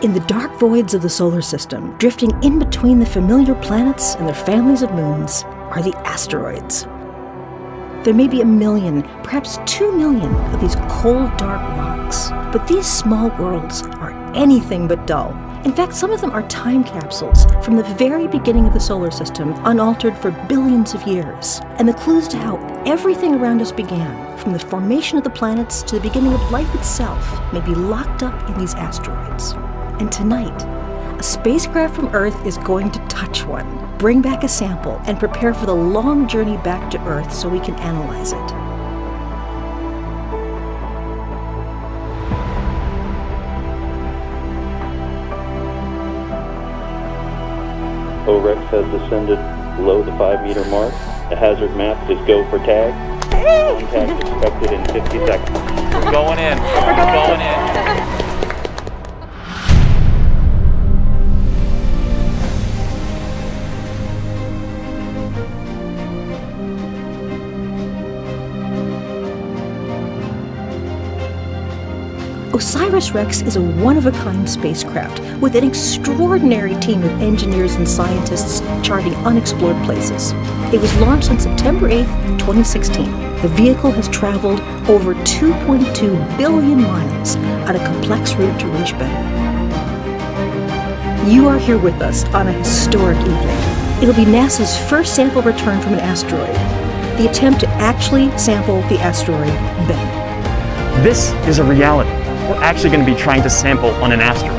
In the dark voids of the solar system, drifting in between the familiar planets and their families of moons, are the asteroids. There may be 1 million, perhaps 2 million of these cold, dark rocks, but these small worlds are anything but dull. In fact, some of them are time capsules from the very beginning of the solar system, unaltered for billions of years. And the clues to how everything around us began, from the formation of the planets to the beginning of life itself, may be locked up in these asteroids. And tonight, a spacecraft from Earth is going to touch one, bring back a sample, and prepare for the long journey back to Earth so we can analyze it. OSIRIS-REx has descended below the 5-meter mark. The hazard map is go for tag. Contact expected in 50 seconds. We're going in. We're going in. OSIRIS-REx is a one-of-a-kind spacecraft with an extraordinary team of engineers and scientists charting unexplored places. It was launched on September 8, 2016. The vehicle has traveled over 2.2 billion miles on a complex route to reach Bennu. You are here with us on a historic evening. It'll be NASA's first sample return from an asteroid, the attempt to actually sample the asteroid Bennu. This is a reality. We're actually going to be trying to sample on an asteroid.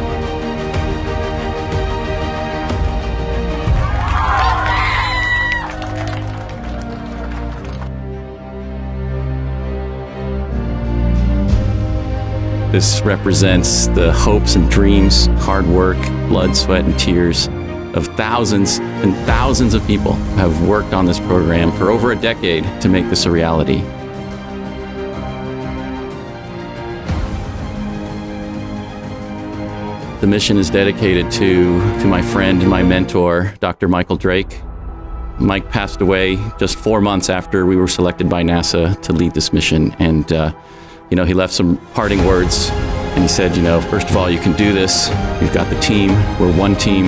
This represents the hopes and dreams, hard work, blood, sweat, and tears of thousands and thousands of people who have worked on this program for over a decade to make this a reality. The mission is dedicated to my friend and my mentor, Dr. Michael Drake. Mike passed away just 4 months after we were selected by NASA to lead this mission. And, he left some parting words. And he said, first of all, you can do this. You've got the team. We're one team.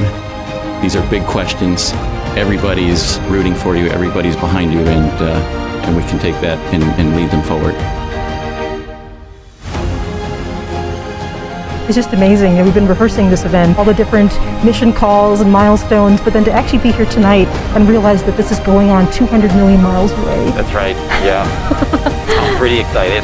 These are big questions. Everybody's rooting for you. Everybody's behind you. And we can take that and lead them forward. It's just amazing. We've been rehearsing this event, all the different mission calls and milestones, but then to actually be here tonight and realize that this is going on 200 million miles away. That's right, yeah. I'm pretty excited.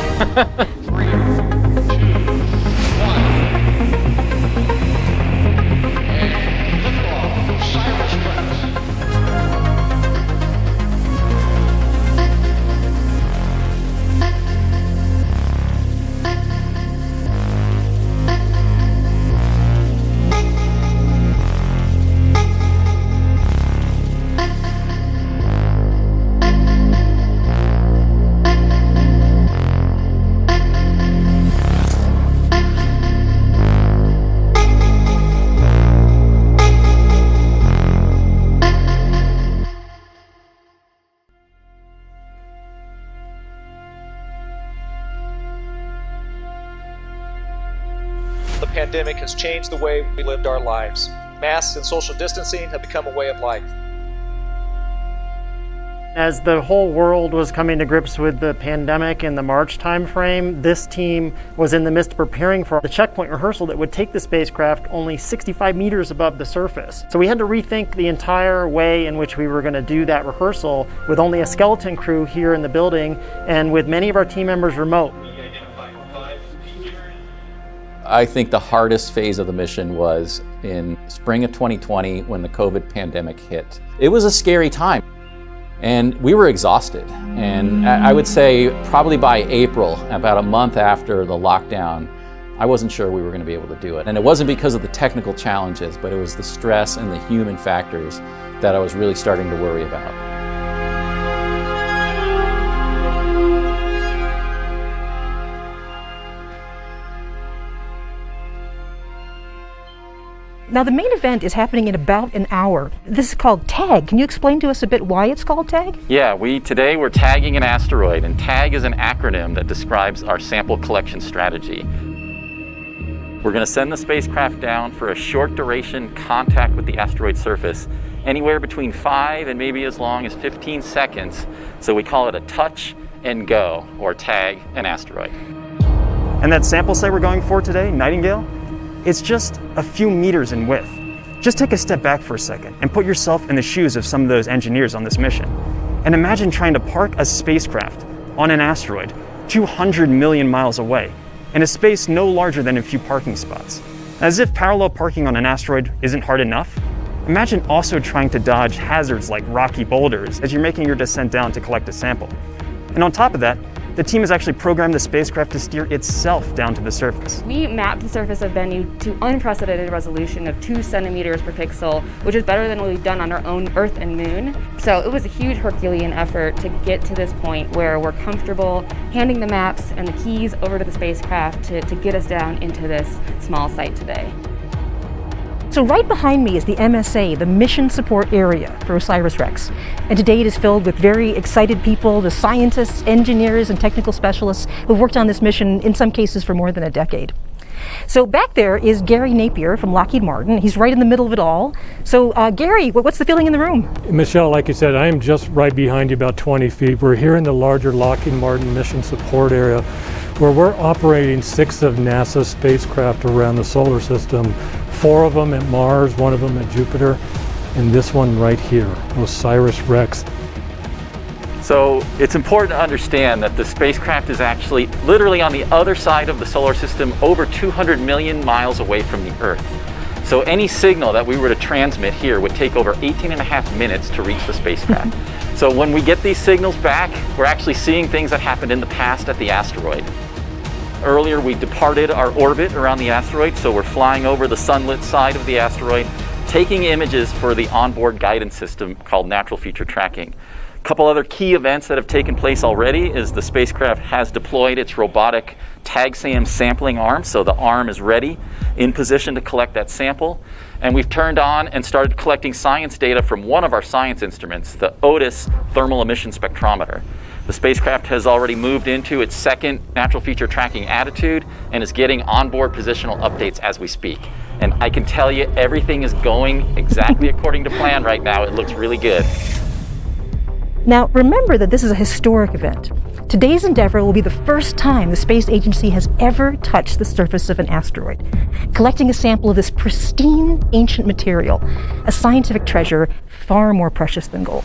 The pandemic has changed the way we lived our lives. Masks and social distancing have become a way of life. As the whole world was coming to grips with the pandemic in the March timeframe, this team was in the midst of preparing for the checkpoint rehearsal that would take the spacecraft only 65 meters above the surface. So we had to rethink the entire way in which we were going to do that rehearsal with only a skeleton crew here in the building and with many of our team members remote. I think the hardest phase of the mission was in spring of 2020 when the COVID pandemic hit. It was a scary time and we were exhausted. And I would say probably by April, about a month after the lockdown, I wasn't sure we were going to be able to do it. And it wasn't because of the technical challenges, but it was the stress and the human factors that I was really starting to worry about. Now the main event is happening in about an hour. This is called TAG. Can you explain to us a bit why it's called TAG? Yeah, today we're tagging an asteroid, and TAG is an acronym that describes our sample collection strategy. We're going to send the spacecraft down for a short duration contact with the asteroid surface, anywhere between 5 and maybe as long as 15 seconds. So we call it a touch and go, or tag an asteroid. And that sample site we're going for today, Nightingale, it's just a few meters in width. Just take a step back for a second and put yourself in the shoes of some of those engineers on this mission. And imagine trying to park a spacecraft on an asteroid 200 million miles away in a space no larger than a few parking spots. As if parallel parking on an asteroid isn't hard enough, imagine also trying to dodge hazards like rocky boulders as you're making your descent down to collect a sample. And on top of that, the team has actually programmed the spacecraft to steer itself down to the surface. We mapped the surface of Bennu to unprecedented resolution of 2 centimeters per pixel, which is better than what we've done on our own Earth and Moon. So it was a huge Herculean effort to get to this point where we're comfortable handing the maps and the keys over to the spacecraft to get us down into this small site today. So right behind me is the MSA, the Mission Support Area for OSIRIS-REx. And today it is filled with very excited people, the scientists, engineers, and technical specialists who've worked on this mission, in some cases for more than a decade. So back there is Gary Napier from Lockheed Martin. He's right in the middle of it all. So Gary, what's the feeling in the room? Michelle, like you said, I am just right behind you, about 20 feet. We're here in the larger Lockheed Martin Mission Support Area, where we're operating 6 of NASA's spacecraft around the solar system, 4 of them at Mars, 1 of them at Jupiter, and this one right here, OSIRIS-REx. So it's important to understand that the spacecraft is actually literally on the other side of the solar system, over 200 million miles away from the Earth. So any signal that we were to transmit here would take over 18.5 minutes to reach the spacecraft. So when we get these signals back, we're actually seeing things that happened in the past at the asteroid. Earlier we departed our orbit around the asteroid, so we're flying over the sunlit side of the asteroid, taking images for the onboard guidance system called natural feature tracking. A couple other key events that have taken place already is the spacecraft has deployed its robotic TAG-SAM sampling arm, so the arm is ready, in position to collect that sample. And we've turned on and started collecting science data from one of our science instruments, the OTIS thermal emission spectrometer. The spacecraft has already moved into its second natural feature tracking attitude and is getting onboard positional updates as we speak. And I can tell you everything is going exactly according to plan right now. It looks really good. Now, remember that this is a historic event. Today's endeavor will be the first time the space agency has ever touched the surface of an asteroid, collecting a sample of this pristine ancient material, a scientific treasure far more precious than gold.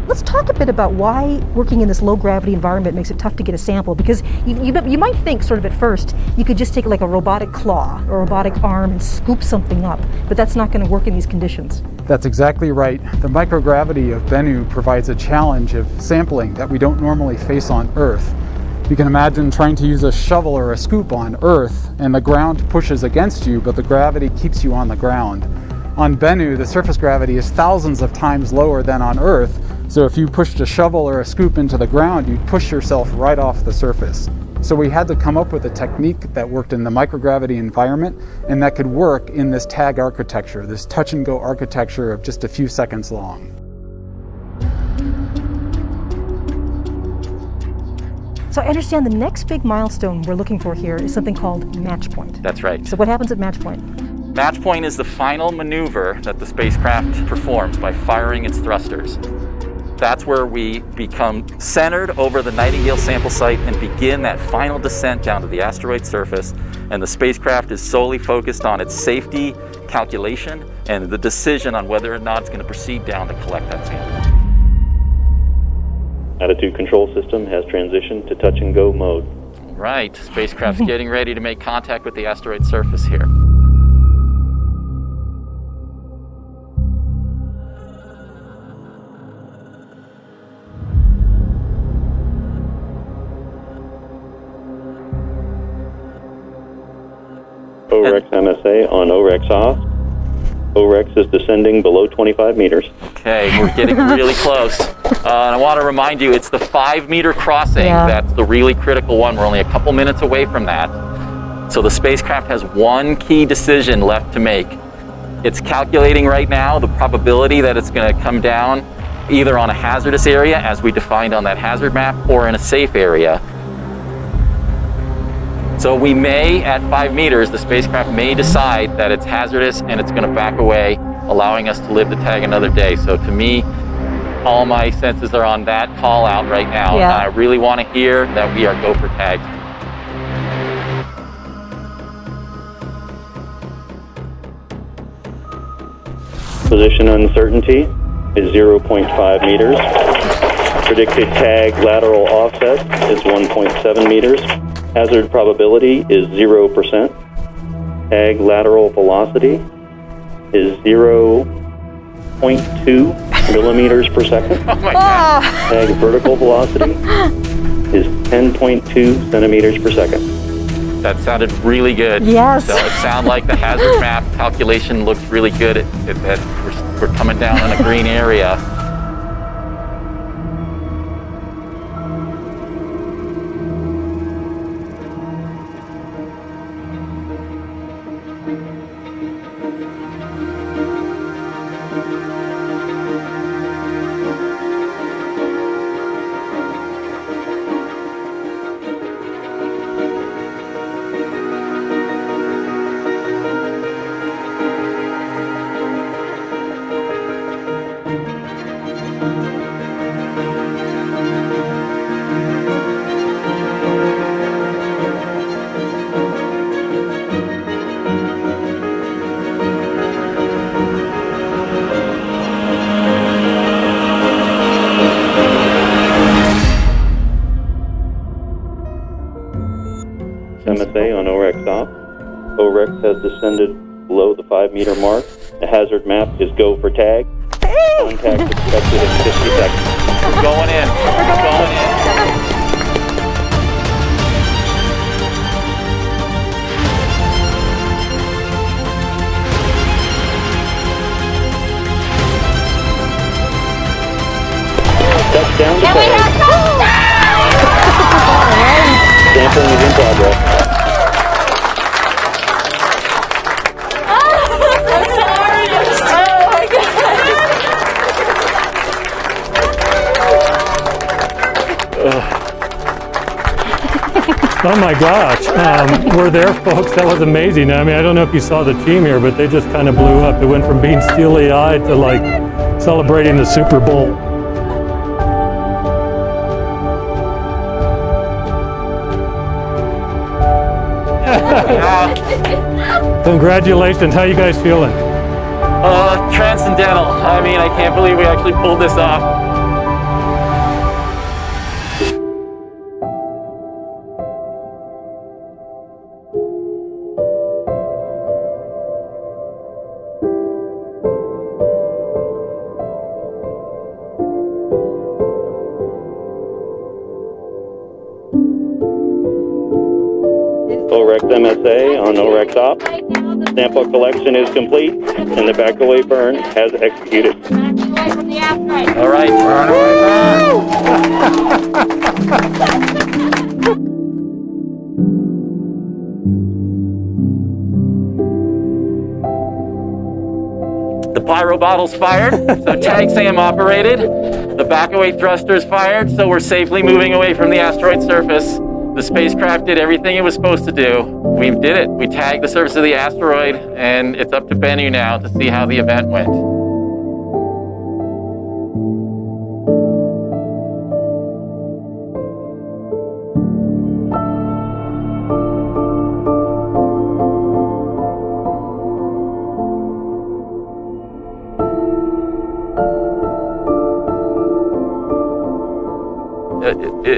Let's talk a bit about why working in this low-gravity environment makes it tough to get a sample, because you might think sort of at first you could just take like a robotic claw or a robotic arm and scoop something up, but that's not going to work in these conditions. That's exactly right. The microgravity of Bennu provides a challenge of sampling that we don't normally face on Earth. You can imagine trying to use a shovel or a scoop on Earth, and the ground pushes against you, but the gravity keeps you on the ground. On Bennu, the surface gravity is thousands of times lower than on Earth, so if you pushed a shovel or a scoop into the ground, you'd push yourself right off the surface. So we had to come up with a technique that worked in the microgravity environment and that could work in this tag architecture, this touch and go architecture of just a few seconds long. So I understand the next big milestone we're looking for here is something called match point. That's right. So what happens at match point? Match point is the final maneuver that the spacecraft performs by firing its thrusters. That's where we become centered over the Nightingale sample site and begin that final descent down to the asteroid surface. And the spacecraft is solely focused on its safety calculation and the decision on whether or not it's going to proceed down to collect that sample. Attitude control system has transitioned to touch and go mode. Right, spacecraft's getting ready to make contact with the asteroid surface here. OREX MSA on OREX off. OREX is descending below 25 meters. Okay, we're getting really close. And I want to remind you, it's the 5-meter crossing that's the really critical one. We're only a couple minutes away from that. So the spacecraft has one key decision left to make. It's calculating right now the probability that it's going to come down either on a hazardous area, as we defined on that hazard map, or in a safe area. So we may, at 5 meters, the spacecraft may decide that it's hazardous and it's going to back away, allowing us to live to tag another day. So to me, all my senses are on that call out right now. Yeah. I really want to hear that we are go for tag. Position uncertainty is 0.5 meters. Predicted tag lateral offset is 1.7 meters. Hazard probability is 0%. Tag lateral velocity is 0.2 millimeters per second. Oh my God. Tag vertical velocity is 10.2 centimeters per second. That sounded really good. Yes. So it sounded like the hazard map calculation looked really good. We're coming down in a green area. MSA on OREX op. OREX has descended below the 5 meter mark. The hazard map is go for tag. Contact expected in 50 seconds. We're going in. We're going in. Touchdown to tag. Sampling is in progress. Oh my gosh, we're there, folks. That was amazing. I mean, I don't know if you saw the team here, but they just kind of blew up. It went from being steely-eyed to like celebrating the Super Bowl. Congratulations. How you guys feeling? Transcendental. I mean, I can't believe we actually pulled this off. OREX MSA on OREX op. Sample collection is complete and the backaway burn has executed. All right. The pyro bottle's fired, so tag SAM operated. The backaway thruster's fired, so we're safely moving away from the asteroid surface. The spacecraft did everything it was supposed to do. We did it. We tagged the surface of the asteroid, and it's up to Bennu now to see how the event went.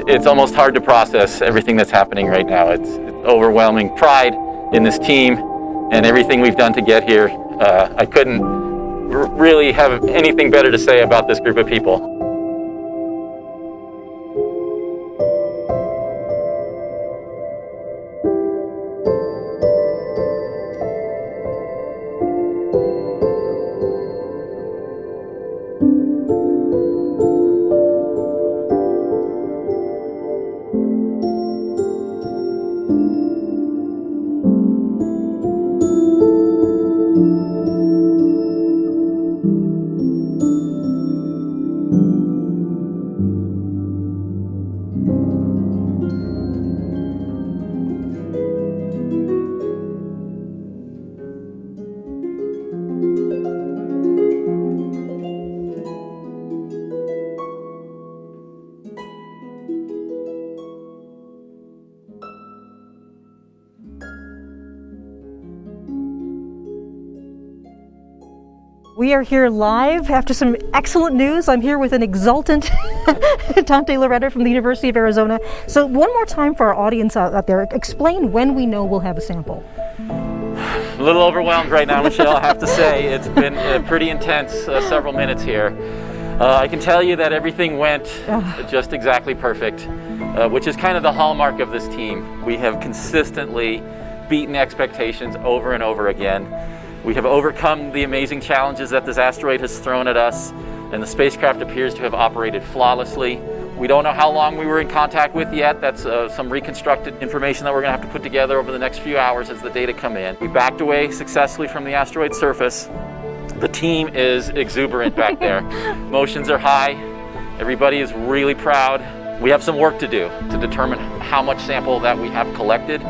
It's almost hard to process everything that's happening right now. It's overwhelming pride in this team and everything we've done to get here. I couldn't really have anything better to say about this group of people. We are here live after some excellent news. I'm here with an exultant Dante Loretta from the University of Arizona. So one more time for our audience out there, explain when we know we'll have a sample. A little overwhelmed right now, Michelle, I have to say. It's been pretty intense several minutes here. I can tell you that everything went just exactly perfect, which is kind of the hallmark of this team. We have consistently beaten expectations over and over again. We have overcome the amazing challenges that this asteroid has thrown at us, and the spacecraft appears to have operated flawlessly. We don't know how long we were in contact with yet. That's some reconstructed information that we're going to have to put together over the next few hours as the data come in. We backed away successfully from the asteroid surface. The team is exuberant back there. Emotions are high. Everybody is really proud. We have some work to do to determine how much sample that we have collected.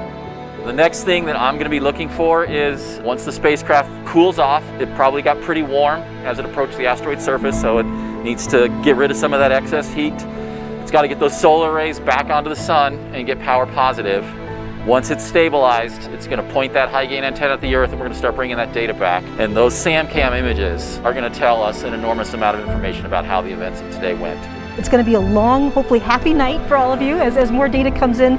The next thing that I'm going to be looking for is once the spacecraft cools off, it probably got pretty warm as it approached the asteroid surface, so it needs to get rid of some of that excess heat. It's got to get those solar rays back onto the sun and get power positive. Once it's stabilized, it's going to point that high gain antenna at the Earth, and we're going to start bringing that data back. And those SAMCAM images are going to tell us an enormous amount of information about how the events of today went. It's going to be a long, hopefully happy night for all of you as more data comes in.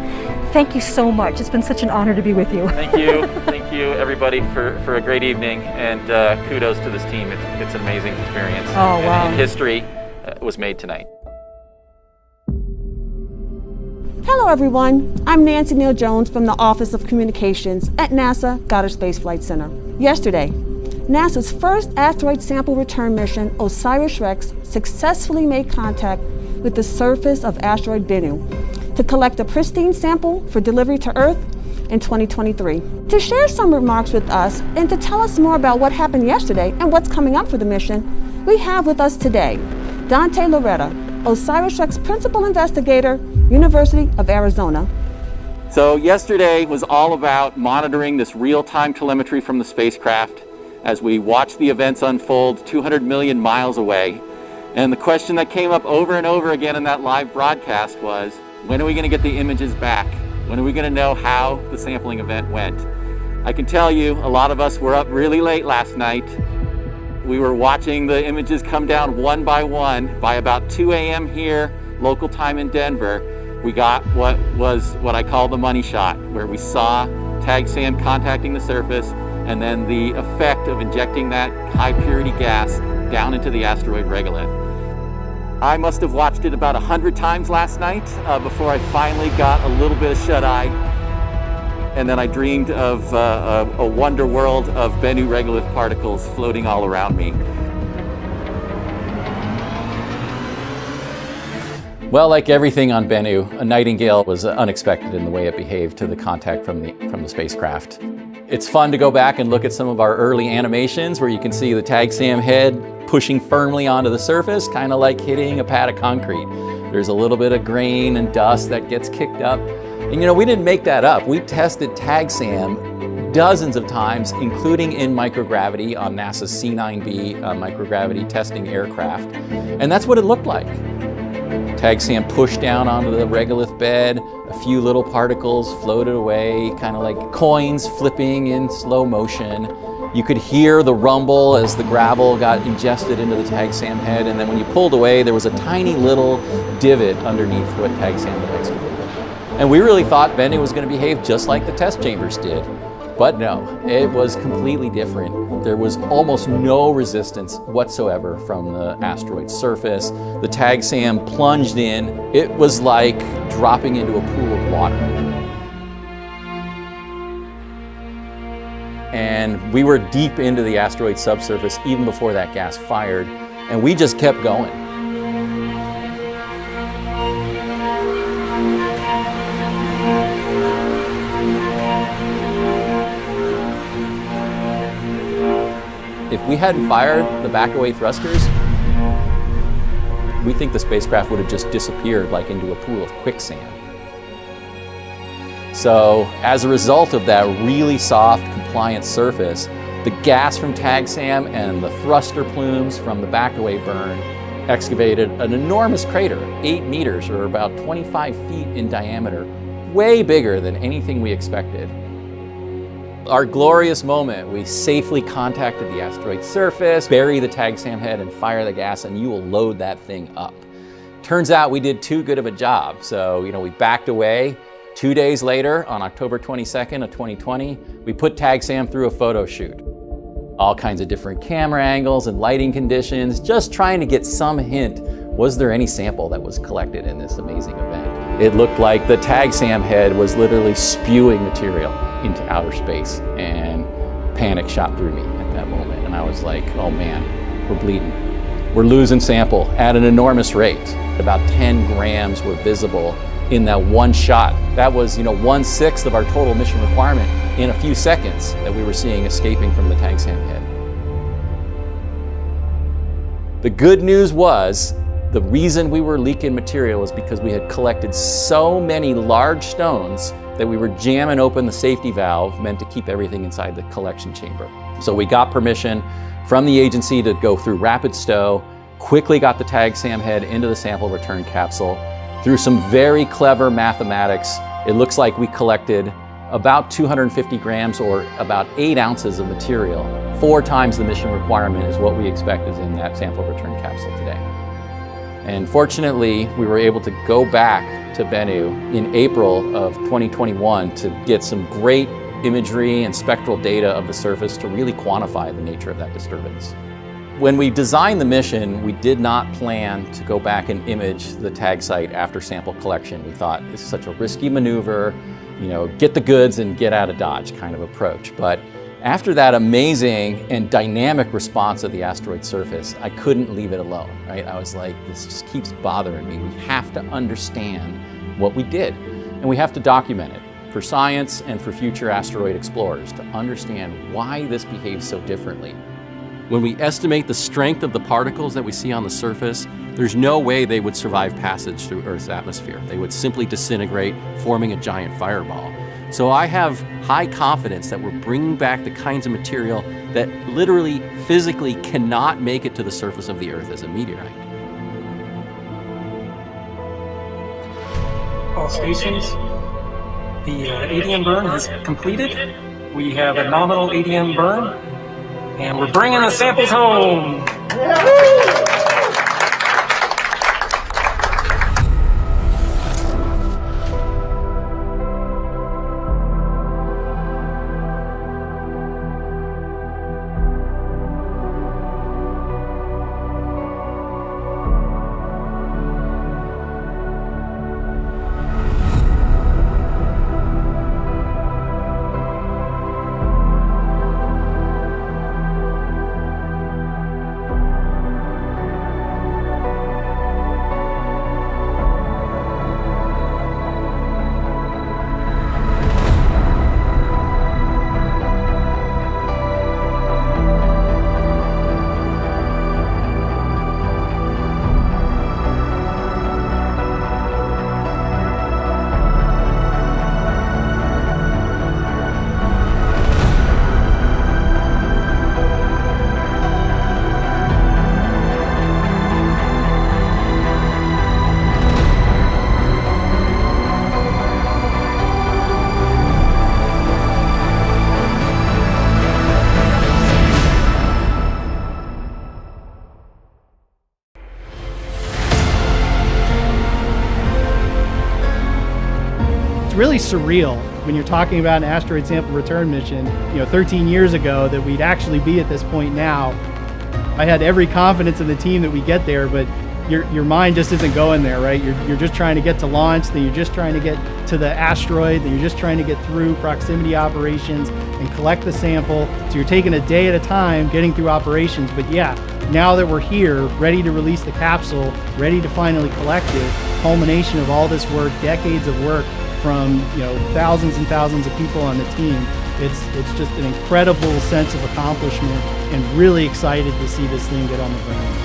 Thank you so much. It's been such an honor to be with you. Thank you. Thank you, everybody, for a great evening. And kudos to this team. It's an amazing experience. Oh, wow. And history was made tonight. Hello, everyone. I'm Nancy Neal Jones from the Office of Communications at NASA Goddard Space Flight Center. Yesterday, NASA's first asteroid sample return mission, OSIRIS-REx, successfully made contact with the surface of asteroid Bennu to collect a pristine sample for delivery to Earth in 2023. To share some remarks with us and to tell us more about what happened yesterday and what's coming up for the mission, we have with us today Dante Loretta, OSIRIS-REx Principal Investigator, University of Arizona. So yesterday was all about monitoring this real-time telemetry from the spacecraft as we watched the events unfold 200 million miles away. And the question that came up over and over again in that live broadcast was, when are we going to get the images back? When are we going to know how the sampling event went? I can tell you, a lot of us were up really late last night. We were watching the images come down one by one. By about 2 a.m. here, local time in Denver, we got what I call the money shot, where we saw TAG-SAM contacting the surface and then the effect of injecting that high purity gas down into the asteroid regolith. I must have watched it about 100 times last night before I finally got a little bit of shut-eye. And then I dreamed of a wonder world of Bennu regolith particles floating all around me. Well, like everything on Bennu, a nightingale was unexpected in the way it behaved to the contact from the spacecraft. It's fun to go back and look at some of our early animations where you can see the TAG-SAM head pushing firmly onto the surface, kind of like hitting a pad of concrete. There's a little bit of grain and dust that gets kicked up. And you know, we didn't make that up. We tested TAG-SAM dozens of times, including in microgravity on NASA's C-9B microgravity testing aircraft. And that's what it looked like. TAG-SAM pushed down onto the regolith bed, a few little particles floated away, kind of like coins flipping in slow motion. You could hear the rumble as the gravel got ingested into the TAG-SAM head, and then when you pulled away, there was a tiny little divot underneath what TAG-SAM had excavated. And we really thought Bennu was going to behave just like the test chambers did. But no, it was completely different. There was almost no resistance whatsoever from the asteroid's surface. The TAG-SAM plunged in. It was like dropping into a pool of water. And we were deep into the asteroid subsurface even before that gas fired, and we just kept going. If we hadn't fired the back-away thrusters, we think the spacecraft would have just disappeared like into a pool of quicksand. So as a result of that really soft, compliant surface, the gas from TAG-SAM and the thruster plumes from the back-away burn excavated an enormous crater, 8 meters or about 25 feet in diameter, way bigger than anything we expected. Our glorious moment, we safely contacted the asteroid surface, bury the tag SAM head and fire the gas, and you will load that thing up. Turns out we did too good of a job. So, we backed away. 2 days later, on October 22nd of 2020, we put tag SAM through a photo shoot. All kinds of different camera angles and lighting conditions, just trying to get some hint, was there any sample that was collected in this amazing event? It looked like the tag SAM head was literally spewing material into outer space, and panic shot through me at that moment. And I was like, oh man, we're bleeding. We're losing sample at an enormous rate. About 10 grams were visible in that one shot. That was, 1/6 of our total mission requirement in a few seconds that we were seeing escaping from the tag SAM head. The good news was, the reason we were leaking material was because we had collected so many large stones that we were jamming open the safety valve meant to keep everything inside the collection chamber. So we got permission from the agency to go through rapid stow, quickly got the tag SAM head into the sample return capsule. Through some very clever mathematics, it looks like we collected about 250 grams or about 8 ounces of material. 4 times the mission requirement is what we expect is in that sample return capsule today. And fortunately, we were able to go back to Bennu in April of 2021 to get some great imagery and spectral data of the surface to really quantify the nature of that disturbance. When we designed the mission, we did not plan to go back and image the tag site after sample collection. We thought it's such a risky maneuver, get the goods and get out of Dodge kind of approach. But after that amazing and dynamic response of the asteroid surface, I couldn't leave it alone, right? I was like, this just keeps bothering me. We have to understand what we did, and we have to document it for science and for future asteroid explorers to understand why this behaves so differently. When we estimate the strength of the particles that we see on the surface, there's no way they would survive passage through Earth's atmosphere. They would simply disintegrate, forming a giant fireball. So I have high confidence that we're bringing back the kinds of material that literally, physically cannot make it to the surface of the Earth as a meteorite. All stations, the ADM burn is completed. We have a nominal ADM burn, and we're bringing the samples home. It's really surreal when you're talking about an asteroid sample return mission, 13 years ago, that we'd actually be at this point now. I had every confidence in the team that we get there, but your mind just isn't going there, right? You're just trying to get to launch, then you're just trying to get to the asteroid, then you're just trying to get through proximity operations and collect the sample. So you're taking a day at a time getting through operations. But yeah, now that we're here, ready to release the capsule, ready to finally collect it, culmination of all this work, decades of work from thousands and thousands of people on the team. It's just an incredible sense of accomplishment, and really excited to see this thing get on the ground.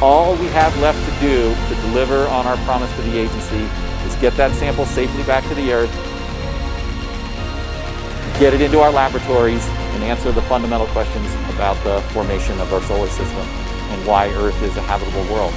All we have left to do to deliver on our promise to the agency is get that sample safely back to the Earth, get it into our laboratories, and answer the fundamental questions about the formation of our solar system and why Earth is a habitable world.